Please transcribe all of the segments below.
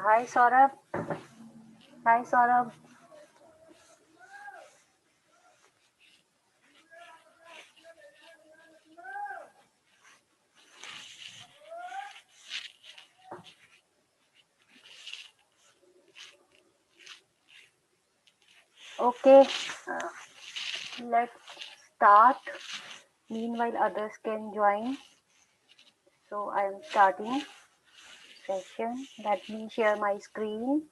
Hi Saurabh. Hi Saurabh. Okay, let's start. Meanwhile, others can join. So I am starting session. Let me share my screen.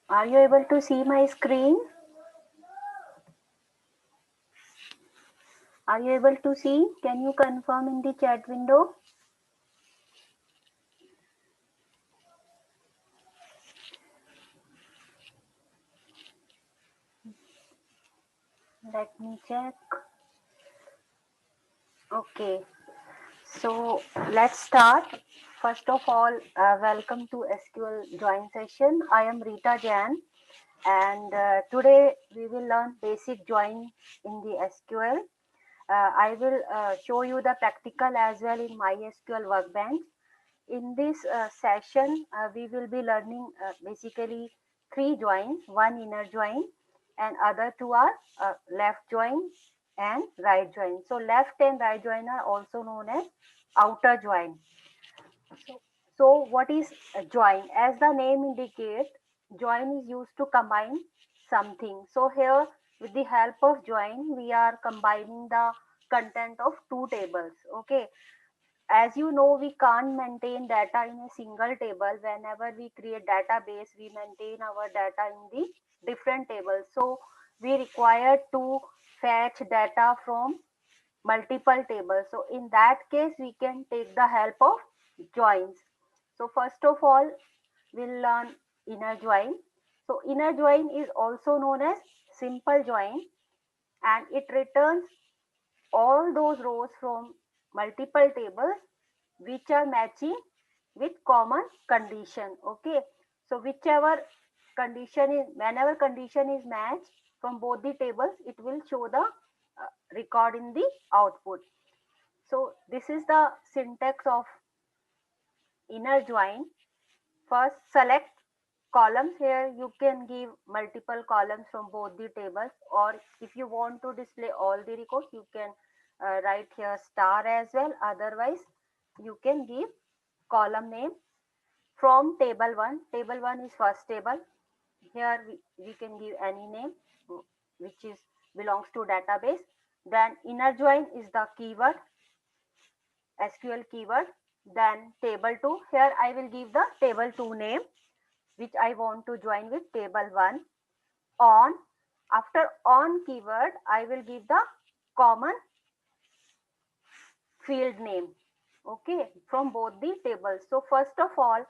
Are you able to see my screen? Are you able to see? Can you confirm in the chat window? Let me check. Okay, so let's start. First of all, welcome to SQL Join Session. I am Rita Jan, and today we will learn basic join in the SQL. I will show you the practical as well in mysql workbench. In this session, we will be learning basically three joins, one inner join and other two are left join and right join. So left and right join are also known as outer join. So what is a join? As the name indicates, join is used to combine something. So here with the help of join, we are combining the content of two tables. Okay. As you know, we can't maintain data in a single table. Whenever we create database, we maintain our data in the different tables. So we require to fetch data from multiple tables. So in that case, we can take the help of joins. So first of all, we'll learn inner join. So inner join is also known as simple join, and it returns all those rows from multiple tables which are matching with common condition. Okay, so whichever condition is, whenever condition is matched from both the tables, it will show the record in the output. So this is the syntax of inner join. First, select columns. Here you can give multiple columns from both the tables, or if you want to display all the records, you can write here star as well. Otherwise, you can give column name from table 1. Table 1 is first table. Here we can give any name which is belongs to database. Then inner join is the keyword, SQL keyword. Then table 2. Here I will give the table 2 name which I want to join with table 1. On. After on keyword, I will give the common field name. Okay, from both the tables. So first of all,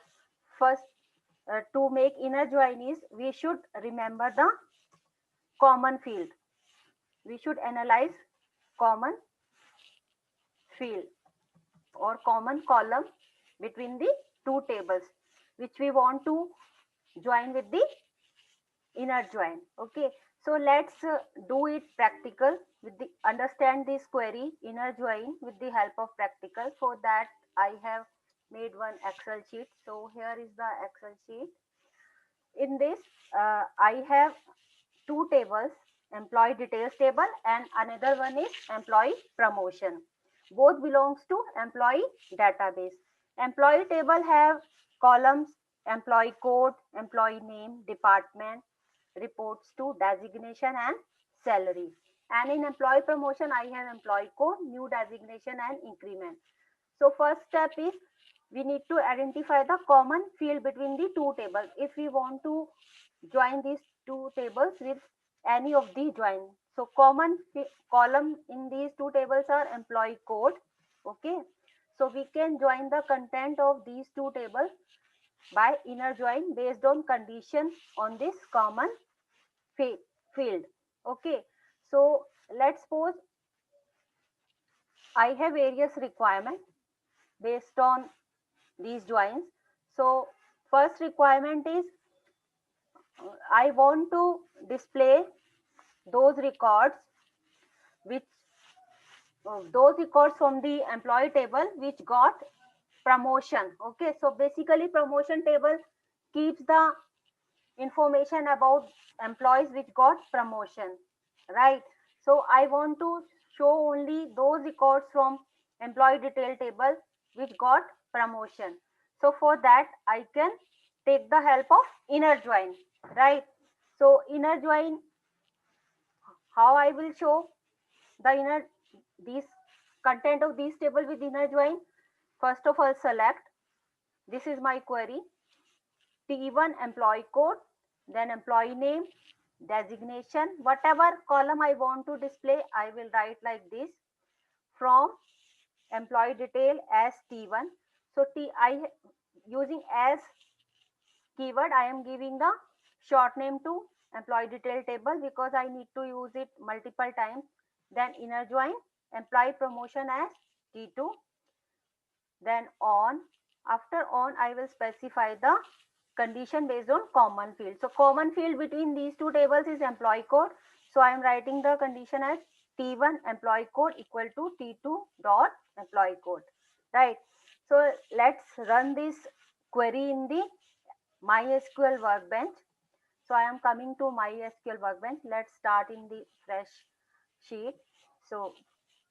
first to make inner join is we should remember the common field. We should analyze common field or common column between the two tables which we want to join with the inner join. Okay, so let's do it practical with the understand this query inner join with the help of practical. For that I have made one Excel sheet. So here is the Excel sheet. In this I have two tables, employee details table and another one is employee promotion. Both belongs to employee database. Employee table have columns employee code, employee name, department, reports to designation and salary. And in employee promotion, I have employee code, new designation and increment. So first step is we need to identify the common field between the two tables. If we want to join these two tables with any of the join. So common column in these two tables are employee code. Okay. So we can join the content of these two tables by inner join based on condition on this common field. Okay. So let's suppose I have various requirements based on these joins. So first requirement is I want to display those records which those records from the employee table which got promotion. Okay, so basically promotion table keeps the information about employees which got promotion, right? So I want to show only those records from employee detail table which got promotion. So for that I can take the help of inner join, right? So inner join, how I will show the inner these content of this table with inner join? First of all, select, this is my query, T1 employee code, then employee name, designation, whatever column I want to display, I will write like this, from employee detail as T1. So using as keyword, I am giving the short name to employee detail table because I need to use it multiple times. Then inner join, employee promotion as T2, then on. After on, I will specify the condition based on common field. So common field between these two tables is employee code. So I am writing the condition as T1 employee code equal to T2 dot employee code, right? So let's run this query in the mysql workbench. So I am coming to mysql workbench. Let's start in the fresh sheet. So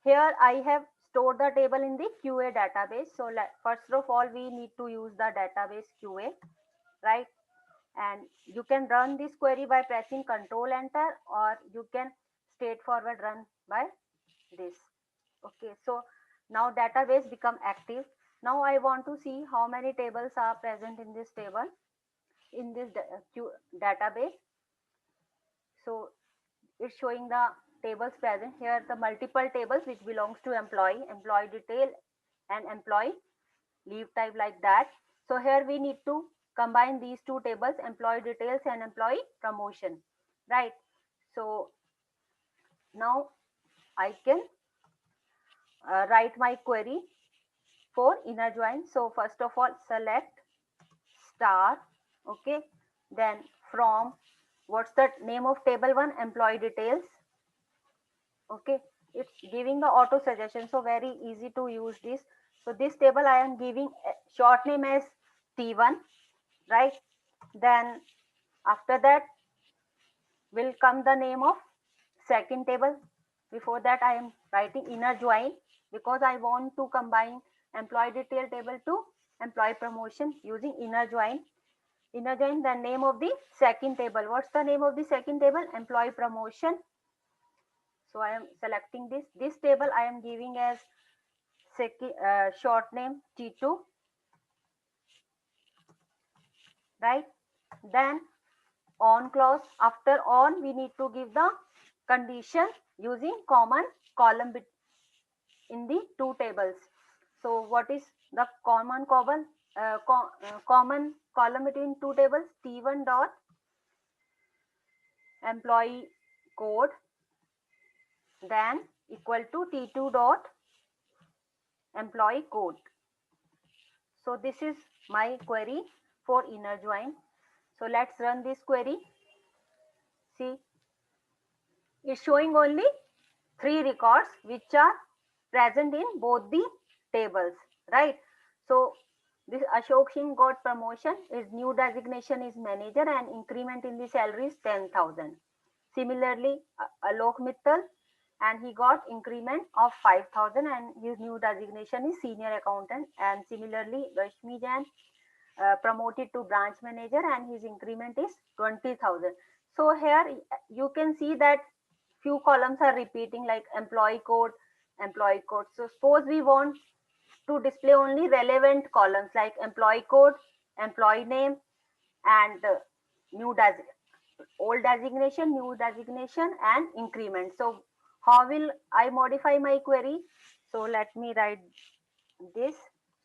here I have stored the table in the QA database. So first of all, we need to use the database QA, right? And you can run this query by pressing Control Enter, or you can straightforward run by this. Okay, so now database become active. Now I want to see how many tables are present in this table, in this database. So it's showing the tables present here, the multiple tables which belongs to employee, employee detail and employee leave type, like that. So here we need to combine these two tables, employee details and employee promotion, right? So now I can write my query for inner join. So first of all, select star, okay, then from, what's the name of table 1? Employee details. Okay, it's giving the auto suggestion, so very easy to use this. So this table I am giving a short name as T1, right? Then after that will come the name of second table. Before that I am writing inner join because I want to combine employee detail table to employee promotion using inner join. Inner join, the name of the second table. What's the name of the second table? Employee promotion. So I am selecting this table I am giving as short name T2, right? Then on clause, after on we need to give the condition using common column in the two tables. So what is the common common column between two tables? T1 dot employee code, then equal to T2 dot employee code. So this is my query for inner join. So let's run this query. See, it's showing only 3 records which are present in both the tables, right? So this Ashok Singh got promotion, his new designation is manager and increment in the salary is 10,000. Similarly, Alok Mittal, and he got increment of 5,000 and his new designation is senior accountant. And similarly, Rashmi Jain promoted to branch manager and his increment is 20,000. So here you can see that few columns are repeating, like employee code, employee code. So suppose we want to display only relevant columns like employee code, employee name and new old designation, new designation and increment. So how will I modify my query? So let me write this.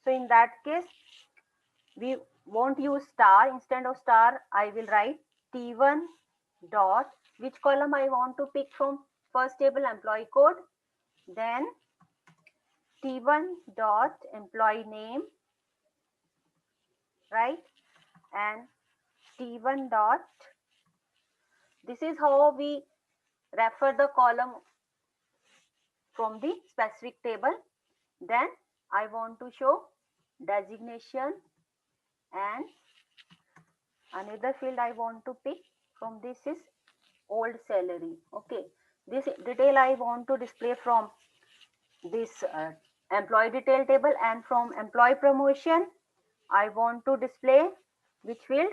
So in that case, we won't use star. Instead of star, I will write T1 dot, which column I want to pick from first table, employee code, then T1 dot employee name, right, and T1 dot This is how we refer the column from the specific table. Then I want to show designation, and another field I want to pick from this is old salary. Okay, this detail I want to display from this employee detail table, and from employee promotion I want to display which field?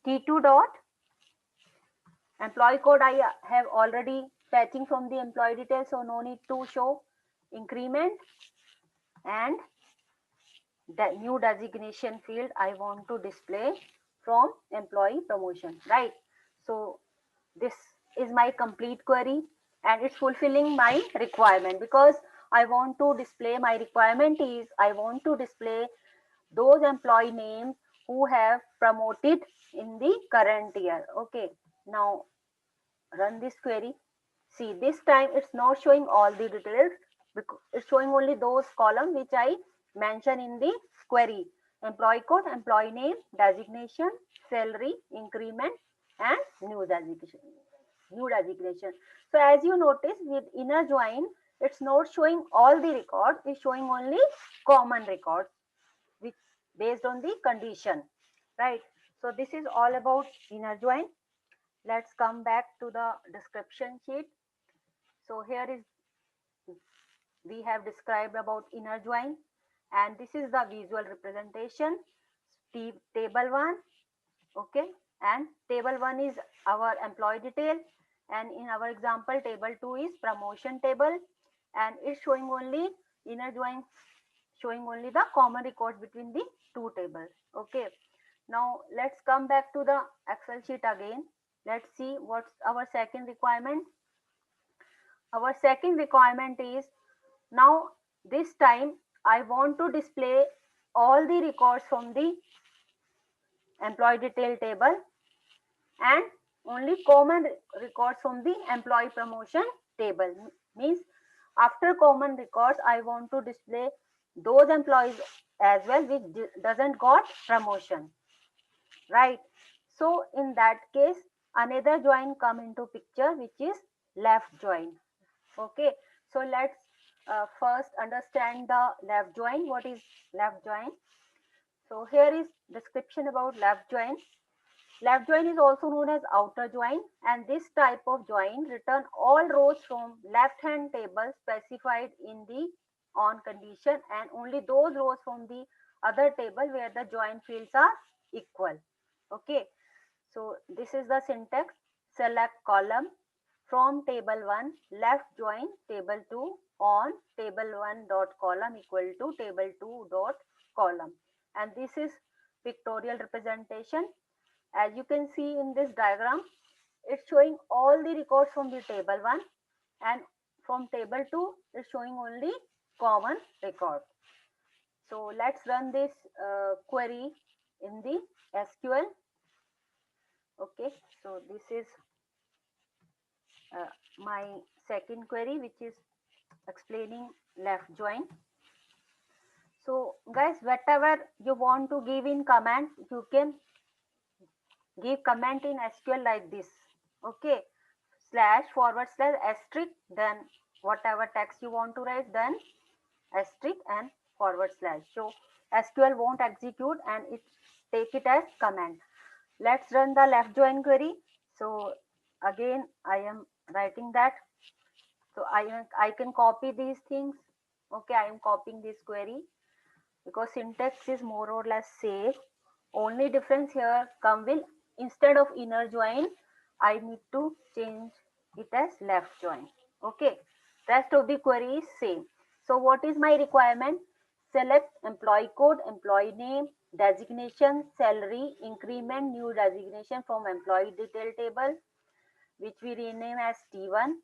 T2 dot employee code. I have already fetching from the employee detail, so no need to show increment. And the new designation field I want to display from employee promotion, right? So this is my complete query, and it's fulfilling my requirement, because I want to display, my requirement is I want to display those employee names who have promoted in the current year. Okay, now run this query. See, this time it's not showing all the details, because it's showing only those columns which I mentioned in the query: employee code, employee name, designation, salary, increment, and new designation. So as you notice, with inner join, it's not showing all the records, it's showing only common records, which based on the condition, right? So this is all about inner join. Let's come back to the description sheet. So here is, we have described about inner join, and this is the visual representation. Table 1, okay, and table 1 is our employee detail, and in our example table 2 is promotion table, and it's showing only inner join, showing only the common records between the two tables. Okay, now let's come back to the Excel sheet again. Let's see what's our second requirement. Our second requirement is, now this time I want to display all the records from the employee detail table and only common records from the employee promotion table. Means after common records I want to display those employees as well which doesn't got promotion, right? So in that case another join come into picture, which is left join. Okay, so let's first understand the left join. What is left join? So here is description about left join. Left join is also known as outer join, and this type of join return all rows from left hand table specified in the on condition, and only those rows from the other table where the join fields are equal. Okay, so this is the syntax: select column from table 1, left join table 2 on table 1 dot column equal to table 2 dot column. And this is pictorial representation. As you can see in this diagram, it's showing all the records from the table 1, and from table 2 it's showing only common record. So let's run this query in the SQL. Okay, so this is my second query, which is explaining left join. So guys, whatever you want to give in command, you can give comment in SQL like this. Okay, slash forward slash asterisk, then whatever text you want to write, then asterisk and forward slash. So SQL won't execute and it take it as command. Let's run the left join query. So again I am writing that. So I can copy these things. Okay, I am copying this query because syntax is more or less same. Only difference here come will, instead of inner join I need to change it as left join. Okay, rest of the query is same. So what is my requirement? Select employee code, employee name, designation, salary, increment, new designation from employee detail table, which we rename as T1.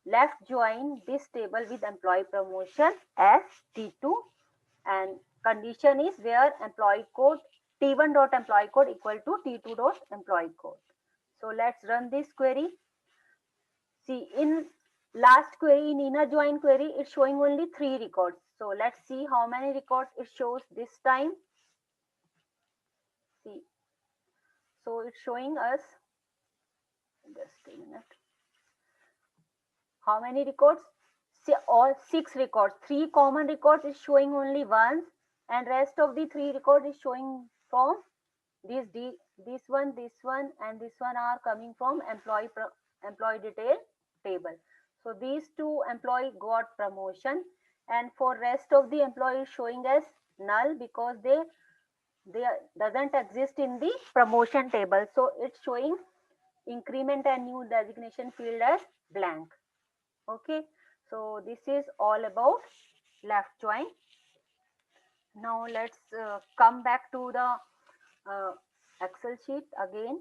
Left join this table with employee promotion as T2, and condition is where employee code T1 dot employee code equal to T2 dot employee code. So let's run this query. See, in last query, in inner join query, it's showing only 3 records. So let's see how many records it shows this time. See, So it's showing us, just a minute, how many records? All 6 records. 3 common records is showing only once, and rest of the 3 records is showing from this one, and this one are coming from employee detail table. So these 2 employee got promotion, and for rest of the employees showing as null because they doesn't exist in the promotion table. So it's showing increment and new designation field as blank. Okay, so this is all about left join. Now let's come back to the Excel sheet again.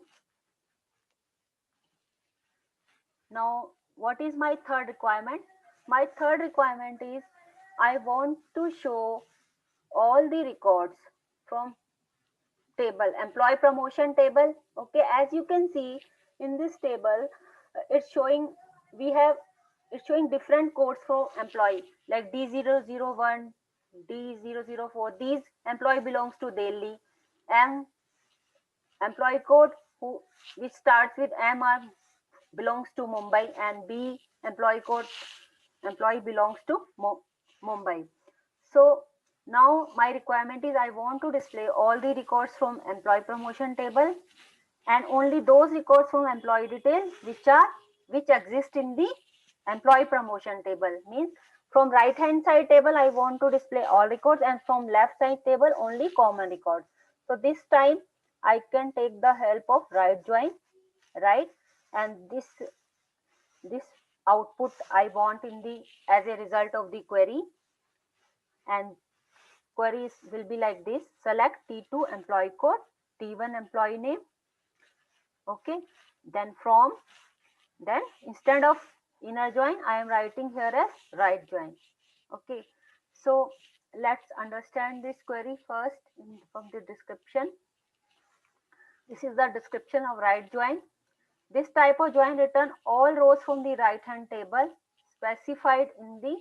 Now what is my third requirement? My third requirement is I want to show all the records from table, employee promotion table. Okay, as you can see in this table, it's showing we have it's showing different codes for employee like D001, D004. These employee belongs to Delhi, and employee code which starts with MR belongs to Mumbai, and B employee code employee belongs to Mumbai. So now my requirement is I want to display all the records from employee promotion table and only those records from employee detail which exist in the employee promotion table. Means from right hand side table I want to display all records, and from left side table only common records. So this time I can take the help of right join, right, and this output I want in the as a result of the query, and queries will be like this: select T2 employee code, T1 employee name. Okay, then instead of inner join I am writing here as right join. Okay, so let's understand this query first from the description. This is the description of right join. This type of join return all rows from the right hand table specified in the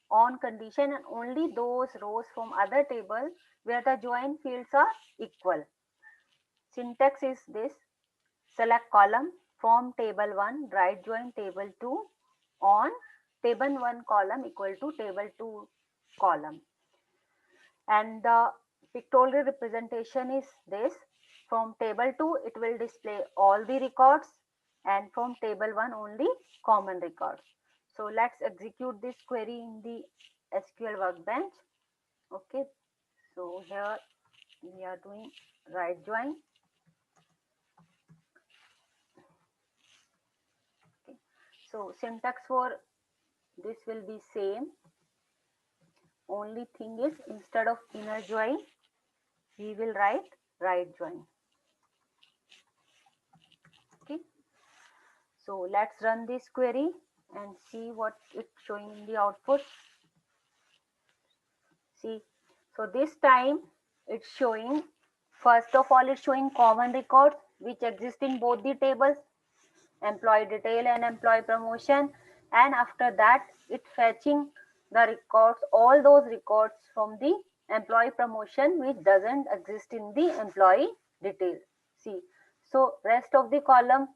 on condition, and only those rows from other table where the join fields are equal. Syntax is this: select column from table 1, right join table 2 on table 1 column equal to table 2 column. And the pictorial representation is this: from table 2 it will display all the records, and from table 1 only common records. So let's execute this query in the SQL workbench. Okay, so here we are doing right join. Okay, so syntax for this will be same. Only thing is instead of inner join we will write right join. Okay, so let's run this query and see what it's showing in the output. See, so this time it's showing, first of all it's showing common records which exist in both the tables, employee detail and employee promotion, and after that it fetching the records, all those records from the employee promotion which doesn't exist in the employee detail. See, so rest of the column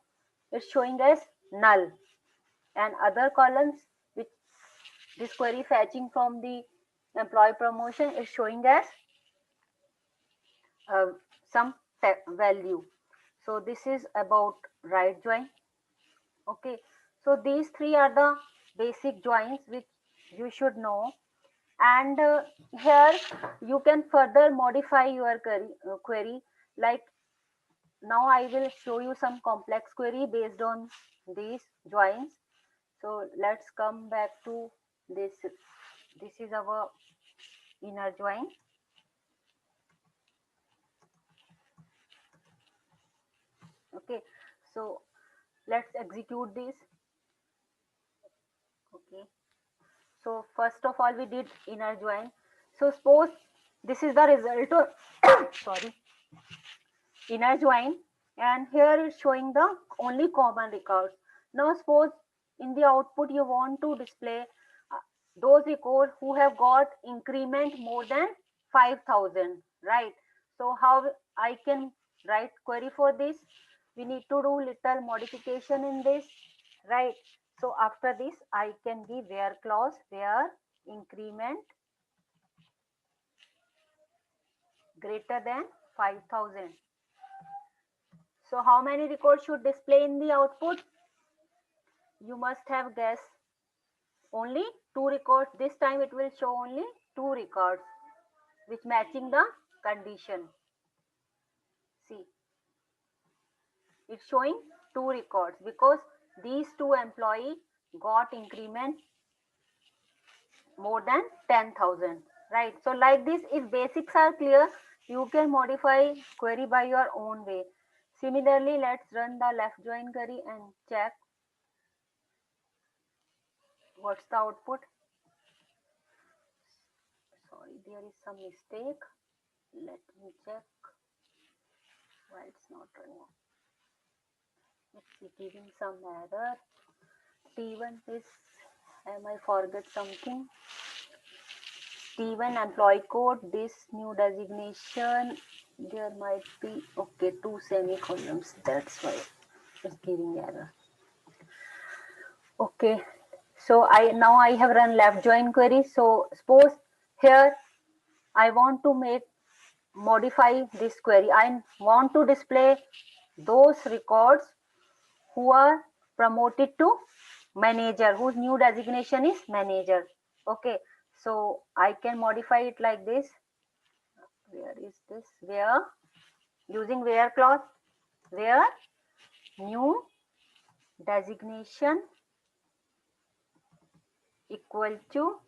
is showing as null, and other columns which this query fetching from the employee promotion is showing as some value. So this is about right join. Okay, so these 3 are the basic joins which you should know, and here you can further modify your query. Like now I will show you some complex query based on these joins. So let's come back to this. This is our inner join. Okay, so let's execute this. Okay, so first of all we did inner join. So suppose this is the result of sorry, inner join, and here it's showing the only common records. Now suppose in the output you want to display those records who have got increment more than 5,000, right? So how I can write query for this. We need to do little modification in this, right? So after this, I can give where clause, where increment greater than 5,000. So how many records should display in the output? You must have guessed. Only 2 records. This time it will show only 2 records which matching the condition. See, it's showing 2 records because these 2 employees got increment more than 10,000, right? So like this, if basics are clear, you can modify query by your own way. Similarly, let's run the left join query and check what's the output. Sorry, there is some mistake. Let me check why it's not running. It's giving some error. T1 is, I forget something. T1 employee code, this new designation, there might be, okay, 2 semicolons, that's why it's giving error. Okay, so now I have run left join query. So suppose here I want to modify this query. I want to display those records who are promoted to manager, whose new designation is manager. Okay, so I can modify it like this. Where is this? Where, using where clause, where new designation equal to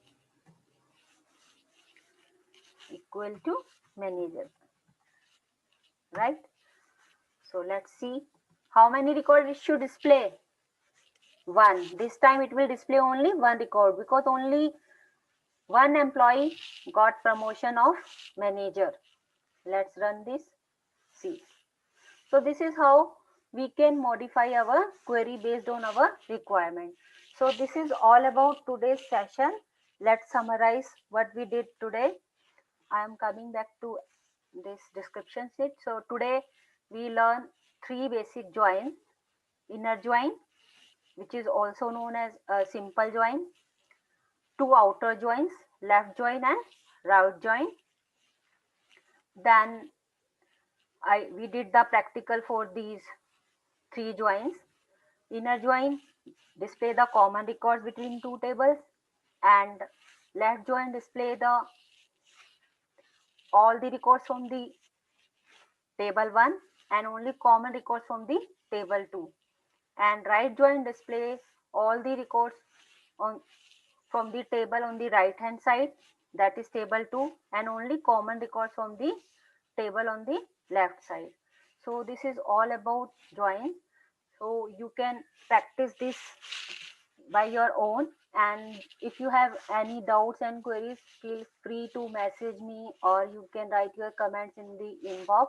manager, right? So let's see how many records it should display. 1. This time it will display only 1 record because only 1 employee got promotion of manager. Let's run this. See. So this is how we can modify our query based on our requirement. So this is all about today's session. Let's summarize what we did today. I am coming back to this description sheet. So today we learn 3 basic joins: inner join, which is also known as a simple join, 2 outer joins, left join and right join. Then we did the practical for these 3 joins. Inner join, display the common records between 2 tables, and left join display all the records from the table 1 and only common records from the table 2, and right join display all the records from the table on the right hand side, that is table 2, and only common records from the table on the left side. So this is all about join. So you can practice this by your own, and if you have any doubts and queries, feel free to message me or you can write your comments in the inbox.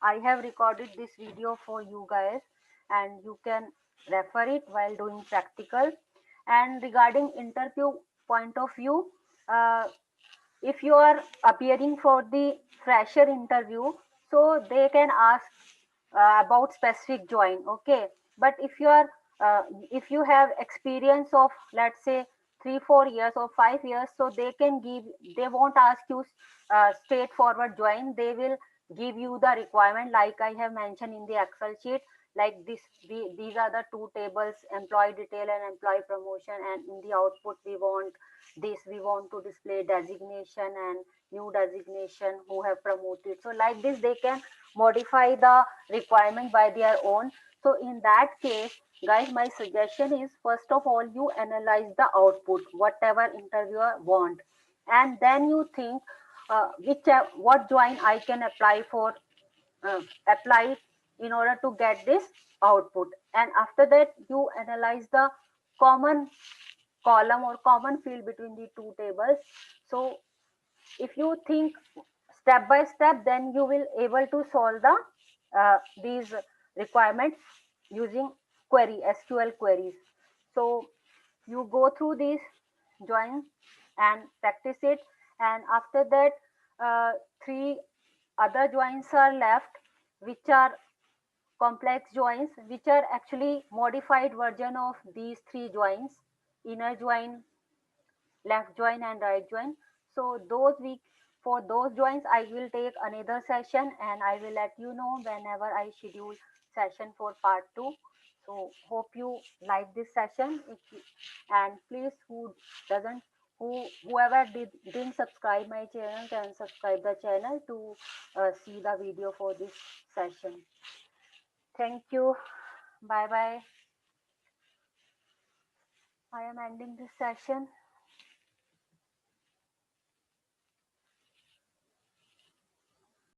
I have recorded this video for you guys and you can refer it while doing practical. And regarding interview point of view, if you are appearing for the fresher interview, so they can ask about specific join, okay? But if you have experience of, let's say, 3-4 years or 5 years, so they won't ask you straightforward join. They will give you the requirement like I have mentioned in the Excel sheet, like these are the 2 tables, employee detail and employee promotion, and in the output we want to display designation and new designation who have promoted. So like this they can modify the requirement by their own. So in that case, guys, my suggestion is, first of all, you analyze the output, whatever interviewer want, and then you think what join I can apply in order to get this output. And after that, you analyze the common column or common field between the 2 tables. So if you think step by step, then you will able to solve these requirements using SQL queries. So you go through these joins and practice it, and after that 3 other joins are left which are complex joins, which are actually modified version of these three joins: inner join, left join and right join. So those we for those joins I will take another session, and I will let you know whenever I schedule session for part 2. So hope you like this session. And please, doesn't whoever didn't subscribe my channel, can subscribe the channel to see the video for this session. Thank you. Bye bye. I am ending this session.